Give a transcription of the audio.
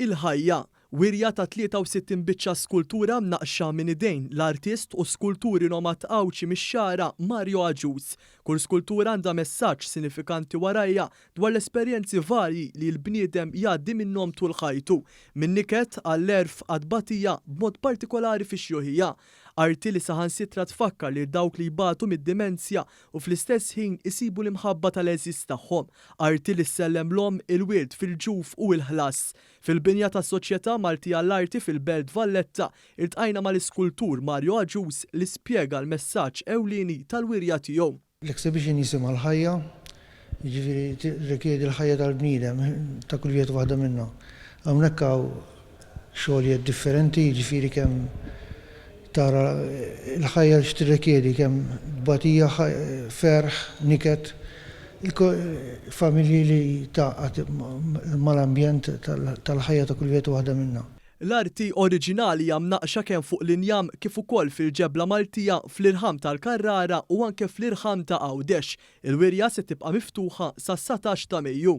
Il-ħajja, wirja ta' 63 biċċa skultura mnaqxa minn idejn l-artist u skulturi nomat qawċi mix-xara Mario Aġus. Kull skultura għandha messaġġ sinifikanti warajja dwar l-esperjenzi varji li l-bniedem jgħaddi minnhom tul ħajtu, minn niket għall-erf għadbatija b'mod partikolari fix-xjuħija. Arti li saħansitra tfakkar li dawk li jbatu mid-dimensja u fl-istess ħin isibu l-imħabba tal-eżis tagħhom. Arti li sellemlhom il-wirt fil-ġuf u l-ħlas. Fil-binja tas-soċjetà Maltija l-Arti fil-Belt Valletta iltqajna mal-iskultur Mario Aġus li spjega l-messaġġ ewlieni tal-wirja tiegħu. L-exhibition jisimha l-ħajja, jiġifieri tirrikjedi l-ħajja tal-bniedem ta' kull wieħed waħda minnha. Hawnhekk hawn xogħlijiet differenti, jiġifieri kemm tara l-ħajja li tirrikjedi kemm tbatija, ferħ, niket, familji li taqgħet mal-ambjent tal-ħajja ta' kull wieħed waħda minnha. L-arti oriġinali hija mnaqxa kemm fuq l-injam kif ukoll fil-ġebla Maltija fl-irħam tal-Karrara u anke fl-irħam ta' Għawdex. Il-wirja se tibqa' miftuħa sa' 17 ta' Mejju.